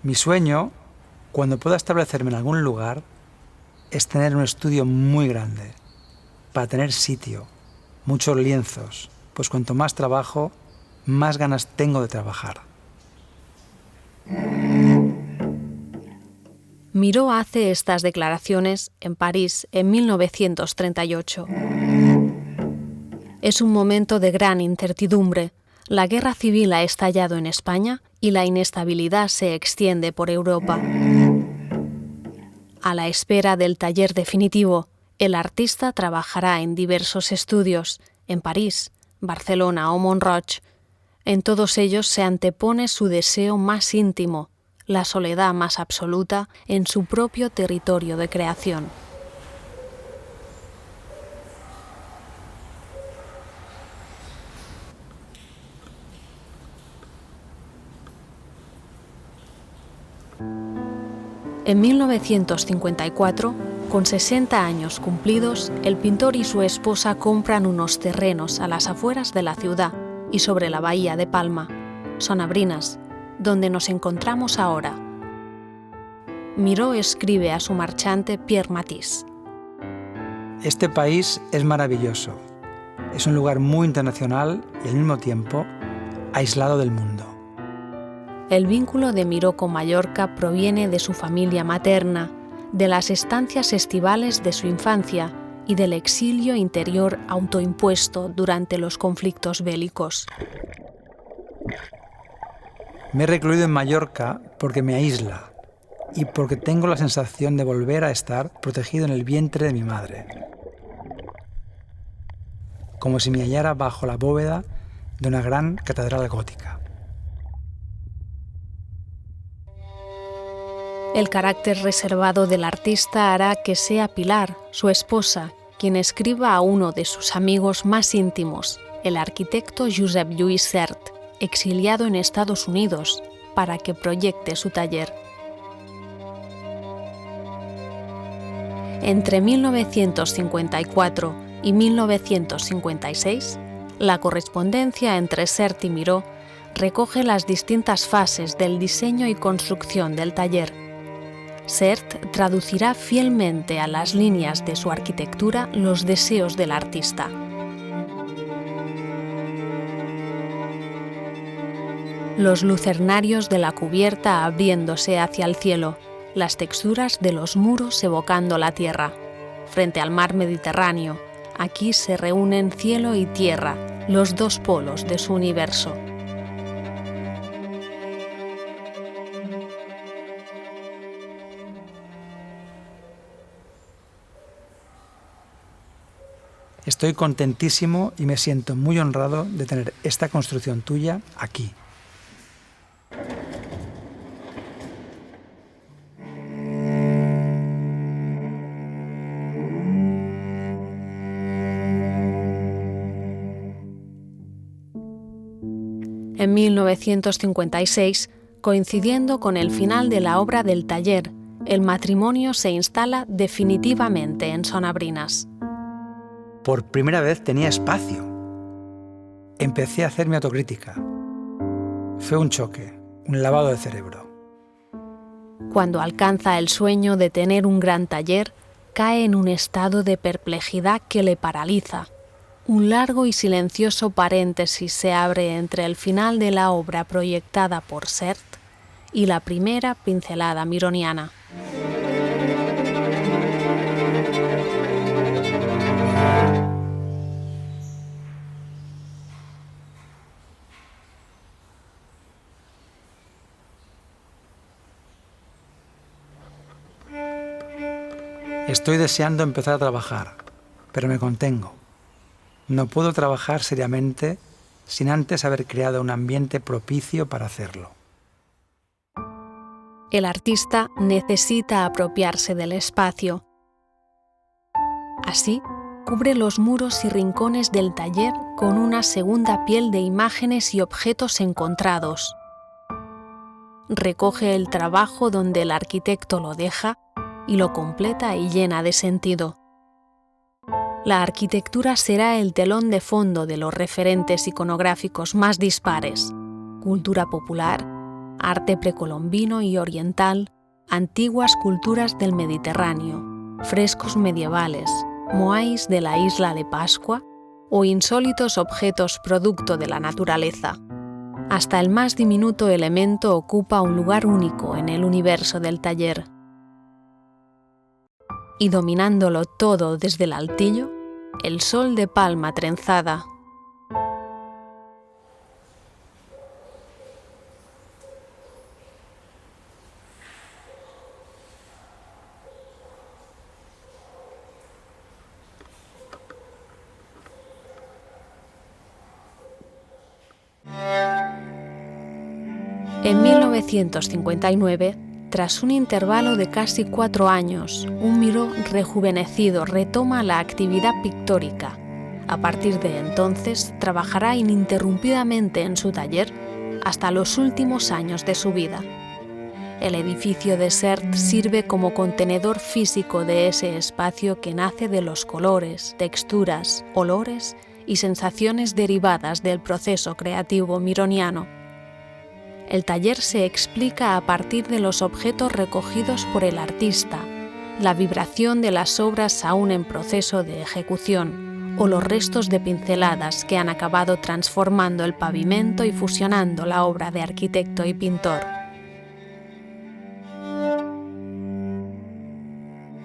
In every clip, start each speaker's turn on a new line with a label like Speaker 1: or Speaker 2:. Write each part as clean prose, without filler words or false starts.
Speaker 1: Mi sueño, cuando pueda establecerme en algún lugar, es tener un estudio muy grande, para tener sitio, muchos lienzos, pues cuanto más trabajo, más ganas tengo de trabajar.
Speaker 2: Miró hace estas declaraciones en París en 1938. Es un momento de gran incertidumbre. La guerra civil ha estallado en España y la inestabilidad se extiende por Europa. A la espera del taller definitivo, el artista trabajará en diversos estudios, en París, Barcelona o Mont-Roig. En todos ellos se antepone su deseo más íntimo, la soledad más absoluta en su propio territorio de creación. En 1954, con 60 años cumplidos, el pintor y su esposa compran unos terrenos a las afueras de la ciudad y sobre la bahía de Palma, Sonabrinas, donde nos encontramos ahora. Miró escribe a su marchante Pierre Matisse.
Speaker 1: Este país es maravilloso. Es un lugar muy internacional y al mismo tiempo aislado del mundo.
Speaker 2: El vínculo de Miró con Mallorca proviene de su familia materna, de las estancias estivales de su infancia y del exilio interior autoimpuesto durante los conflictos bélicos.
Speaker 1: Me he recluido en Mallorca porque me aísla y porque tengo la sensación de volver a estar protegido en el vientre de mi madre. Como si me hallara bajo la bóveda de una gran catedral gótica.
Speaker 2: El carácter reservado del artista hará que sea Pilar, su esposa, quien escriba a uno de sus amigos más íntimos, el arquitecto Josep Lluís Sert, exiliado en Estados Unidos, para que proyecte su taller. Entre 1954 y 1956, la correspondencia entre Sert y Miró recoge las distintas fases del diseño y construcción del taller. Sert traducirá fielmente a las líneas de su arquitectura los deseos del artista. Los lucernarios de la cubierta abriéndose hacia el cielo, las texturas de los muros evocando la tierra. Frente al mar Mediterráneo, aquí se reúnen cielo y tierra, los dos polos de su universo.
Speaker 1: Estoy contentísimo y me siento muy honrado de tener esta construcción tuya aquí.
Speaker 2: En 1956, coincidiendo con el final de la obra del taller, el matrimonio se instala definitivamente en Sonabrinas.
Speaker 1: Por primera vez tenía espacio. Empecé a hacer mi autocrítica. Fue un choque, un lavado de cerebro.
Speaker 2: Cuando alcanza el sueño de tener un gran taller, cae en un estado de perplejidad que le paraliza. Un largo y silencioso paréntesis se abre entre el final de la obra proyectada por Sert y la primera pincelada mironiana.
Speaker 1: Estoy deseando empezar a trabajar, pero me contengo. No puedo trabajar seriamente sin antes haber creado un ambiente propicio para hacerlo.
Speaker 2: El artista necesita apropiarse del espacio. Así, cubre los muros y rincones del taller con una segunda piel de imágenes y objetos encontrados. Recoge el trabajo donde el arquitecto lo deja y lo completa y llena de sentido. La arquitectura será el telón de fondo de los referentes iconográficos más dispares: cultura popular, arte precolombino y oriental, antiguas culturas del Mediterráneo, frescos medievales, moais de la isla de Pascua o insólitos objetos producto de la naturaleza. Hasta el más diminuto elemento ocupa un lugar único en el universo del taller. Y dominándolo todo desde el altillo, el sol de palma trenzada. En 1959, tras un intervalo de casi 4 años, un Miró rejuvenecido retoma la actividad pictórica. A partir de entonces, trabajará ininterrumpidamente en su taller hasta los últimos años de su vida. El edificio de Sert sirve como contenedor físico de ese espacio que nace de los colores, texturas, olores y sensaciones derivadas del proceso creativo mironiano. El taller se explica a partir de los objetos recogidos por el artista, la vibración de las obras aún en proceso de ejecución o los restos de pinceladas que han acabado transformando el pavimento y fusionando la obra de arquitecto y pintor.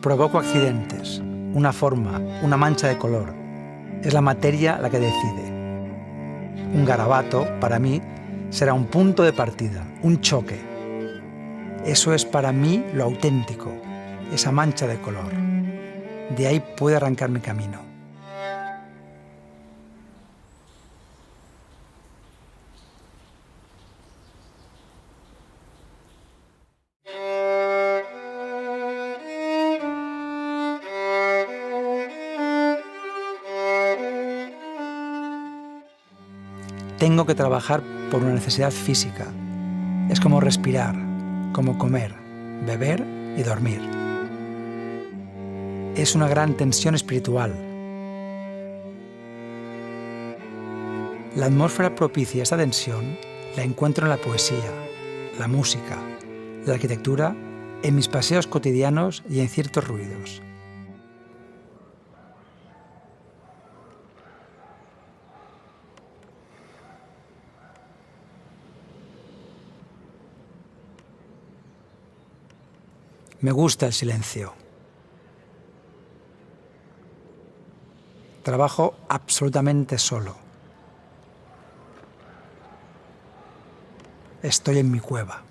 Speaker 1: Provoco accidentes, una forma, una mancha de color. Es la materia la que decide. Un garabato, para mí, será un punto de partida, un choque. Eso es para mí lo auténtico, esa mancha de color. De ahí puede arrancar mi camino. Tengo que trabajar por una necesidad física. Es como respirar, como comer, beber y dormir. Es una gran tensión espiritual. La atmósfera propicia esta tensión la encuentro en la poesía, la música, la arquitectura, en mis paseos cotidianos y en ciertos ruidos. Me gusta el silencio. Trabajo absolutamente solo. Estoy en mi cueva.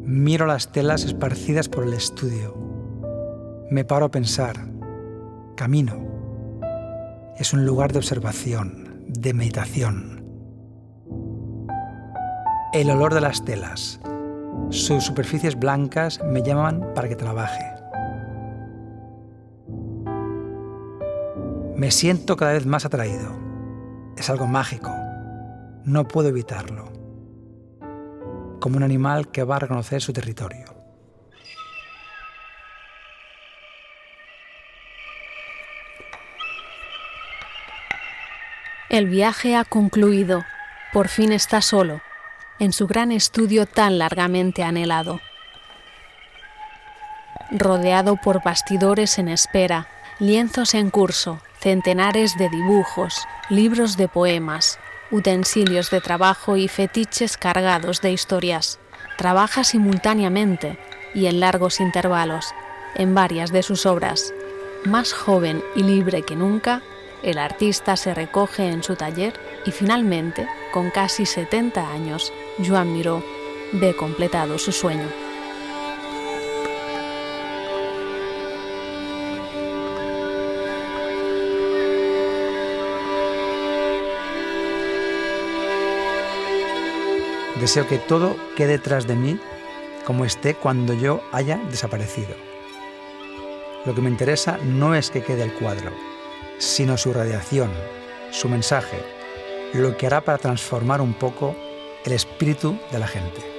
Speaker 1: Miro las telas esparcidas por el estudio. Me paro a pensar. Camino. Es un lugar de observación, de meditación. El olor de las telas. Sus superficies blancas me llaman para que trabaje. Me siento cada vez más atraído. Es algo mágico. No puedo evitarlo. Como un animal que va a reconocer su territorio.
Speaker 2: El viaje ha concluido. Por fin está solo, en su gran estudio tan largamente anhelado. Rodeado por bastidores en espera, lienzos en curso, centenares de dibujos, libros de poemas, utensilios de trabajo y fetiches cargados de historias. Trabaja simultáneamente y en largos intervalos en varias de sus obras. Más joven y libre que nunca, el artista se recoge en su taller y finalmente, con casi 70 años, Joan Miró ve completado su sueño.
Speaker 1: Deseo que todo quede tras de mí como esté cuando yo haya desaparecido. Lo que me interesa no es que quede el cuadro, sino su radiación, su mensaje, lo que hará para transformar un poco el espíritu de la gente.